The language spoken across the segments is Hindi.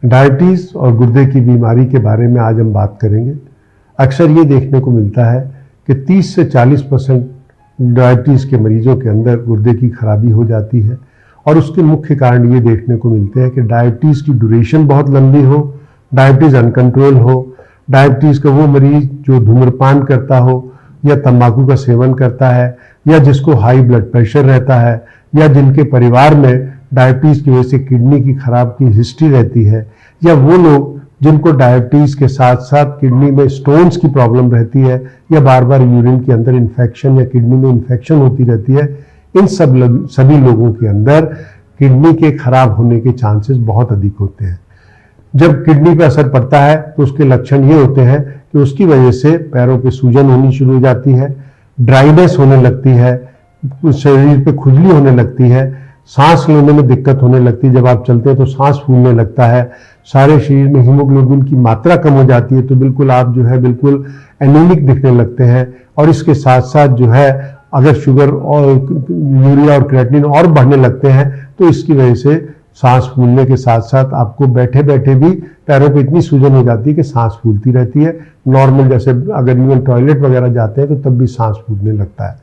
डायबिटीज़ और गुर्दे की बीमारी के बारे में आज हम बात करेंगे। अक्सर ये देखने को मिलता है कि 30 से 40% डायबिटीज़ के मरीजों के अंदर गुर्दे की खराबी हो जाती है और उसके मुख्य कारण ये देखने को मिलते हैं कि डायबिटीज़ की ड्यूरेशन बहुत लंबी हो, डायबिटीज़ अनकंट्रोल हो, डायबिटीज़ का वो मरीज जो धूम्रपान करता हो या तंबाकू का सेवन करता है या जिसको हाई ब्लड प्रेशर रहता है या जिनके परिवार में डायबिटीज़ की वजह से किडनी की खराब की हिस्ट्री रहती है या वो लोग जिनको डायबिटीज़ के साथ साथ किडनी में स्टोन्स की प्रॉब्लम रहती है या बार बार यूरिन के अंदर इन्फेक्शन या किडनी में इन्फेक्शन होती रहती है, इन सभी लोगों के अंदर किडनी के खराब होने के चांसेस बहुत अधिक होते हैं। जब किडनी पर असर पड़ता है तो उसके लक्षण ये होते हैं कि उसकी वजह से पैरों पे सूजन होनी शुरू हो जाती है, ड्राइनेस होने लगती है, शरीर पे खुजली होने लगती है, सांस लेने में दिक्कत होने लगती है, जब आप चलते हैं तो सांस फूलने लगता है, सारे शरीर में हीमोग्लोबिन की मात्रा कम हो जाती है, तो बिल्कुल आप जो है बिल्कुल एनीमिक दिखने लगते हैं। और इसके साथ साथ जो है अगर शुगर और यूरिया और क्रिएटिनिन और बढ़ने लगते हैं तो इसकी वजह से सांस फूलने के साथ साथ आपको बैठे बैठे भी पैरों पे इतनी सूजन हो जाती है कि सांस फूलती रहती है। नॉर्मल जैसे अगर इवन टॉयलेट वगैरह जाते हैं तो तब भी सांस फूलने लगता है।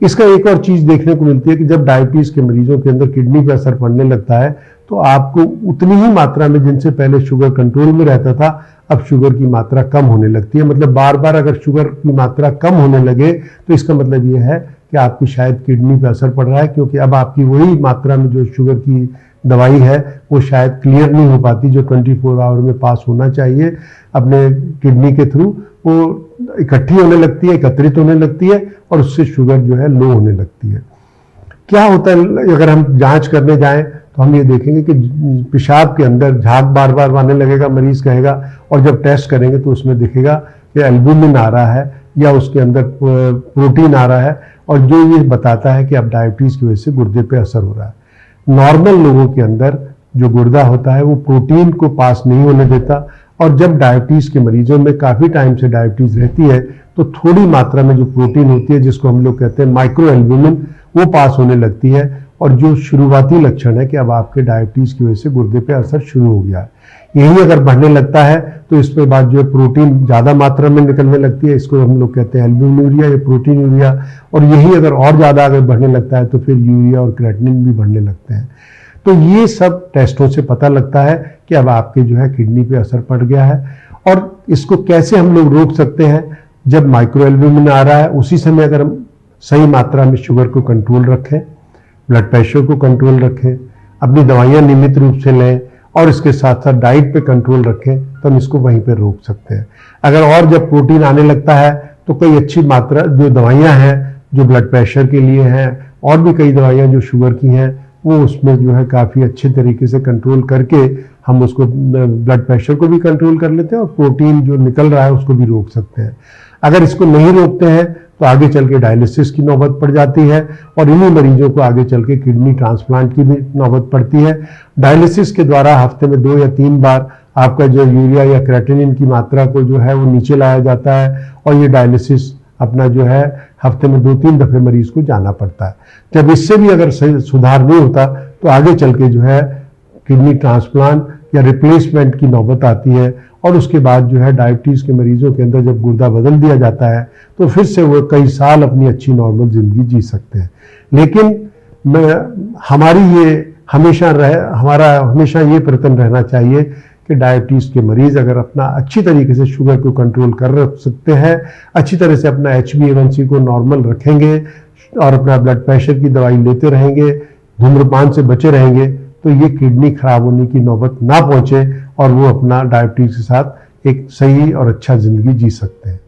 इसका एक और चीज़ देखने को मिलती है कि जब डायबिटीज़ के मरीजों के अंदर किडनी पर असर पड़ने लगता है तो आपको उतनी ही मात्रा में जिनसे पहले शुगर कंट्रोल में रहता था अब शुगर की मात्रा कम होने लगती है। मतलब बार बार अगर शुगर की मात्रा कम होने लगे तो इसका मतलब ये है कि आपकी शायद किडनी पर असर पड़ रहा है, क्योंकि अब आपकी वही मात्रा में जो शुगर की दवाई है वो शायद क्लियर नहीं हो पाती जो 24 आवर में पास होना चाहिए अपने किडनी के थ्रू, वो इकट्ठी होने लगती है, एकत्रित होने लगती है और उससे शुगर जो है लो होने लगती है। क्या होता है अगर हम जांच करने जाएं तो हम ये देखेंगे कि पेशाब के अंदर झाग बार बार आने लगेगा, मरीज कहेगा, और जब टेस्ट करेंगे तो उसमें दिखेगा कि एल्बुमिन आ रहा है या उसके अंदर प्रोटीन आ रहा है, और जो ये बताता है कि अब डायबिटीज़ की वजह से गुर्दे पे असर हो रहा है। नॉर्मल लोगों के अंदर जो गुर्दा होता है वो प्रोटीन को पास नहीं होने देता, और जब डायबिटीज़ के मरीजों में काफ़ी टाइम से डायबिटीज़ रहती है तो थोड़ी मात्रा में जो प्रोटीन होती है जिसको हम लोग कहते हैं माइक्रो एल्बुमिन वो पास होने लगती है, और जो शुरुआती लक्षण है कि अब आपके डायबिटीज़ की वजह से गुर्दे पे असर शुरू हो गया है। यही अगर बढ़ने लगता है तो इस पे बाद जो है प्रोटीन ज़्यादा मात्रा में निकलने लगती है, इसको हम लोग कहते हैं एल्ब्यूमिन या प्रोटीन यूरिया, और यही अगर और ज़्यादा अगर बढ़ने लगता है तो फिर यूरिया और क्रिएटिनिन भी बढ़ने लगते हैं। तो ये सब टेस्टों से पता लगता है कि अब आपके जो है किडनी पे असर पड़ गया है। और इसको कैसे हम लोग रोक सकते हैं? जब माइक्रो एल्ब्यूमिन आ रहा है उसी समय अगर हम सही मात्रा में शुगर को कंट्रोल रखें, ब्लड प्रेशर को कंट्रोल रखें, अपनी दवाइयाँ नियमित रूप से लें और इसके साथ साथ डाइट पे कंट्रोल रखें तो हम इसको वहीं पे रोक सकते हैं। अगर और जब प्रोटीन आने लगता है तो कई अच्छी मात्रा जो दवाइयाँ हैं जो ब्लड प्रेशर के लिए हैं और भी कई दवाइयाँ जो शुगर की हैं वो उसमें जो है काफ़ी अच्छे तरीके से कंट्रोल करके हम उसको ब्लड प्रेशर को भी कंट्रोल कर लेते हैं और प्रोटीन जो निकल रहा है उसको भी रोक सकते हैं। अगर इसको नहीं रोकते हैं तो आगे चल के डायलिसिस की नौबत पड़ जाती है और इन्हीं मरीजों को आगे चल के किडनी ट्रांसप्लांट की भी नौबत पड़ती है। डायलिसिस के द्वारा हफ्ते में 2 या 3 बार आपका जो यूरिया या क्रिएटिनिन की मात्रा को जो है वो नीचे लाया जाता है और ये डायलिसिस अपना जो है हफ्ते में 2-3 दफे मरीज को जाना पड़ता है। जब इससे भी अगर सुधार नहीं होता तो आगे चल के जो है किडनी ट्रांसप्लांट या रिप्लेसमेंट की नौबत आती है और उसके बाद जो है डायबिटीज़ के मरीजों के अंदर जब गुर्दा बदल दिया जाता है तो फिर से वो कई साल अपनी अच्छी नॉर्मल ज़िंदगी जी सकते हैं। लेकिन हमारा हमेशा ये प्रयत्न रहना चाहिए कि डायबिटीज़ के मरीज़ अगर अपना अच्छी तरीके से शुगर को कंट्रोल कर सकते हैं, अच्छी तरह से अपना HbA1c को नॉर्मल रखेंगे और अपना ब्लड प्रेशर की दवाई लेते रहेंगे, धूम्रपान से बचे रहेंगे, तो ये किडनी खराब होने की नौबत ना पहुंचे और वो अपना डायबिटीज़ के साथ एक सही और अच्छा ज़िंदगी जी सकते हैं।